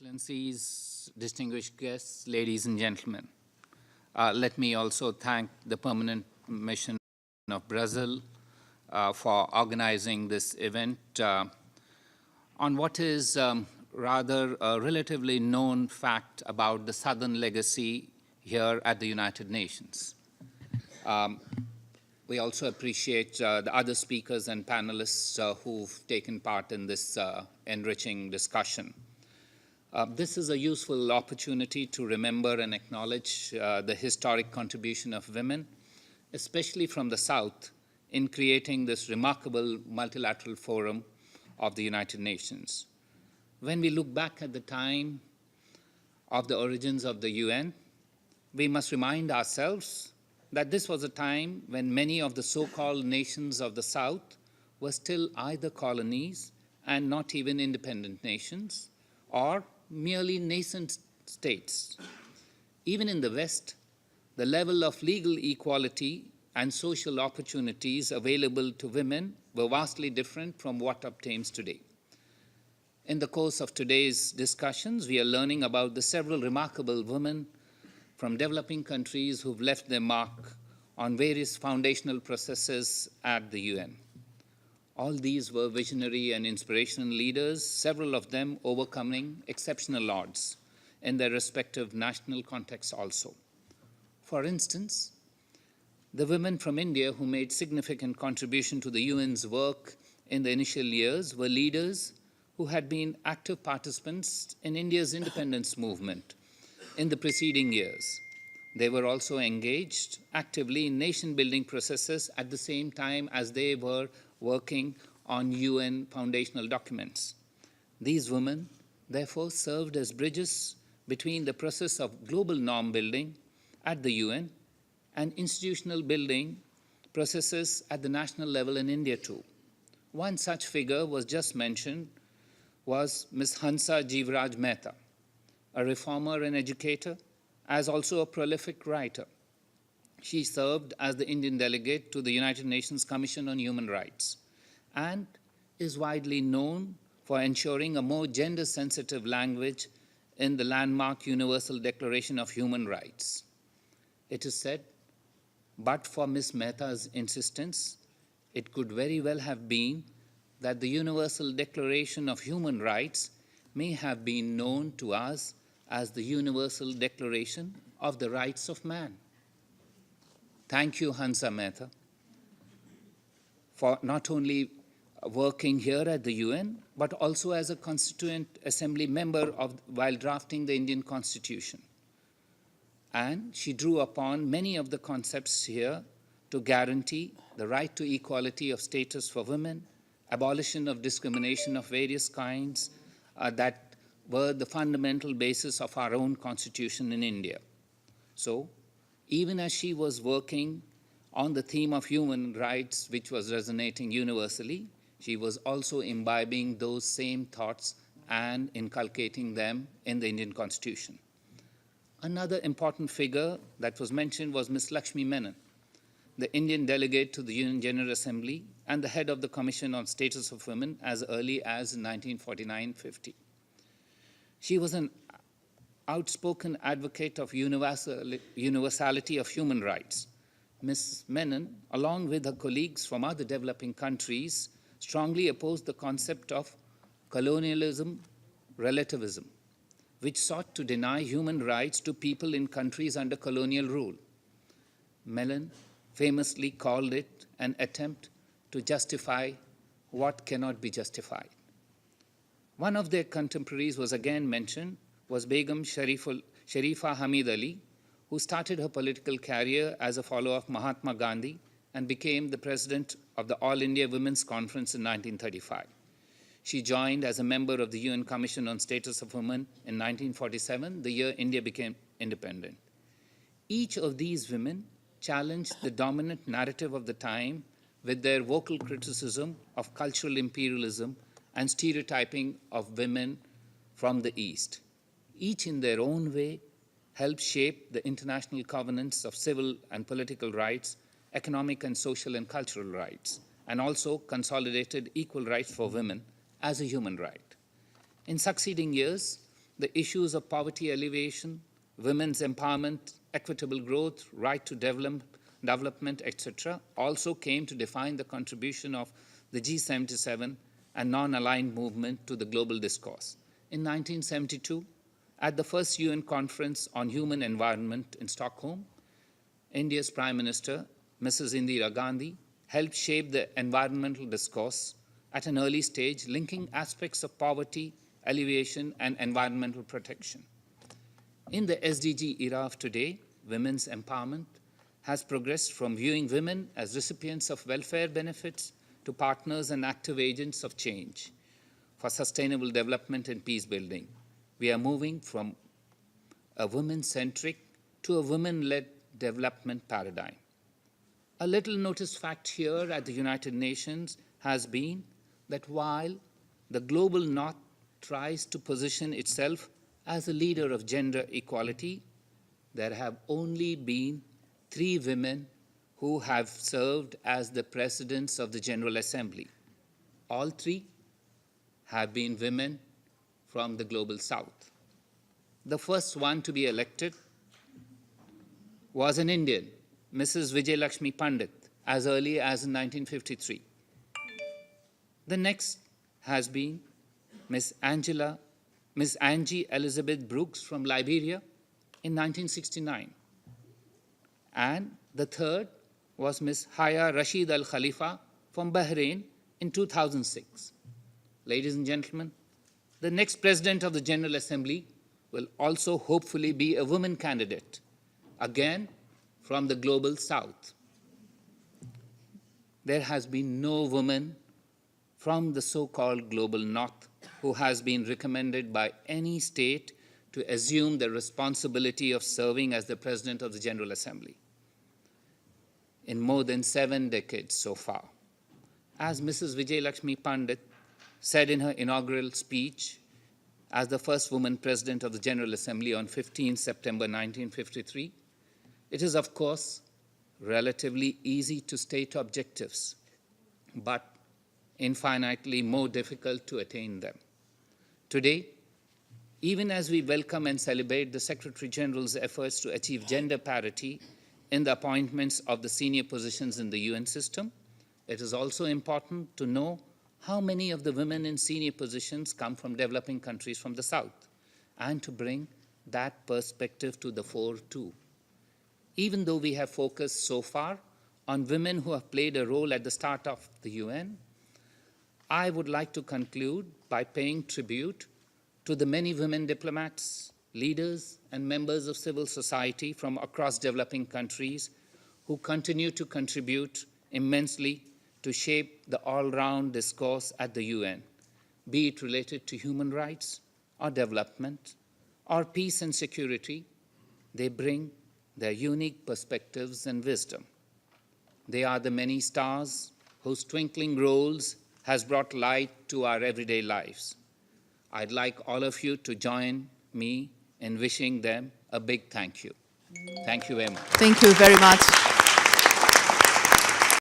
Excellencies, distinguished guests, ladies and gentlemen. Let me also thank the Permanent Mission of Brazil for organizing this event on what is rather a relatively known fact about the Southern legacy here at the United Nations. We also appreciate the other speakers and panelists who've taken part in this enriching discussion. This is a useful opportunity to remember and acknowledge the historic contribution of women, especially from the South, in creating this remarkable multilateral forum of the United Nations. When we look back at the time of the origins of the UN, we must remind ourselves that this was a time when many of the so-called nations of the South were still either colonies and not even independent nations, or merely nascent states. Even in the West, the level of legal equality and social opportunities available to women were vastly different from what obtains today. In the course of today's discussions, we are learning about the several remarkable women from developing countries who've left their mark on various foundational processes at the UN. All these were visionary and inspirational leaders, several of them overcoming exceptional odds in their respective national contexts also. For instance, the women from India who made significant contribution to the UN's work in the initial years were leaders who had been active participants in India's independence movement in the preceding years. They were also engaged actively in nation-building processes at the same time as they were working on UN foundational documents. These women, therefore, served as bridges between the process of global norm building at the UN and institutional building processes at the national level in India too. One such figure was just mentioned was Ms. Hansa Jivraj Mehta, a reformer and educator, as also a prolific writer. She served as the Indian delegate to the United Nations Commission on Human Rights and is widely known for ensuring a more gender-sensitive language in the landmark Universal Declaration of Human Rights. It is said, but for Ms. Mehta's insistence, it could very well have been that the Universal Declaration of Human Rights may have been known to us as the Universal Declaration of the Rights of Man. Thank you, Hansa Mehta, for not only working here at the UN, but also as a Constituent Assembly member while drafting the Indian Constitution. And she drew upon many of the concepts here to guarantee the right to equality of status for women, abolition of discrimination of various kinds that were the fundamental basis of our own constitution in India. So, even as she was working on the theme of human rights, which was resonating universally, she was also imbibing those same thoughts and inculcating them in the Indian Constitution. Another important figure that was mentioned was Ms. Lakshmi Menon, the Indian delegate to the UN General Assembly and the head of the Commission on Status of Women as early as 1949-50. She was an outspoken advocate of universality of human rights. Ms. Menon, along with her colleagues from other developing countries, strongly opposed the concept of colonialism relativism, which sought to deny human rights to people in countries under colonial rule. Menon famously called it an attempt to justify what cannot be justified. One of their contemporaries was again mentioned was Begum Sharifa Hamid Ali, who started her political career as a follower of Mahatma Gandhi and became the president of the All India Women's Conference in 1935. She joined as a member of the UN Commission on Status of Women in 1947, the year India became independent. Each of these women challenged the dominant narrative of the time with their vocal criticism of cultural imperialism and stereotyping of women from the East. Each in their own way helped shape the international covenants of civil and political rights, economic and social and cultural rights, and also consolidated equal rights for women as a human right. In succeeding years, the issues of poverty alleviation, women's empowerment, equitable growth, right to development, etc., also came to define the contribution of the G77 and non-aligned movement to the global discourse. In 1972, at the first UN Conference on Human Environment in Stockholm, India's Prime Minister, Mrs. Indira Gandhi, helped shape the environmental discourse at an early stage, linking aspects of poverty, alleviation, and environmental protection. In the SDG era of today, women's empowerment has progressed from viewing women as recipients of welfare benefits to partners and active agents of change for sustainable development and peace building. We are moving from a women-centric to a women-led development paradigm. A little noticed fact here at the United Nations has been that while the global North tries to position itself as a leader of gender equality, there have only been 3 women who have served as the presidents of the General Assembly. All 3 have been women from the global South. The first one to be elected was an Indian, Mrs. Vijayalakshmi Pandit, as early as in 1953. The next has been Miss Angie Elizabeth Brooks from Liberia in 1969. And the third was Miss Haya Rashid Al Khalifa from Bahrain in 2006. Ladies and gentlemen, the next president of the General Assembly will also hopefully be a woman candidate, again from the global South. There has been no woman from the so-called global North who has been recommended by any state to assume the responsibility of serving as the President of the General Assembly in more than 7 decades so far. As Mrs. Vijayalakshmi Pandit said in her inaugural speech as the first woman President of the General Assembly on 15 September 1953, it is, of course, relatively easy to state objectives, but infinitely more difficult to attain them. Today, even as we welcome and celebrate the Secretary General's efforts to achieve gender parity in the appointments of the senior positions in the UN system, it is also important to know how many of the women in senior positions come from developing countries from the South, and to bring that perspective to the fore too. Even though we have focused so far on women who have played a role at the start of the UN, I would like to conclude by paying tribute to the many women diplomats, leaders, and members of civil society from across developing countries who continue to contribute immensely to shape the all-round discourse at the UN, be it related to human rights or development or peace and security. They bring their unique perspectives and wisdom. They are the many stars whose twinkling roles has brought light to our everyday lives. I'd like all of you to join me in wishing them a big thank you. Thank you very much. Thank you very much.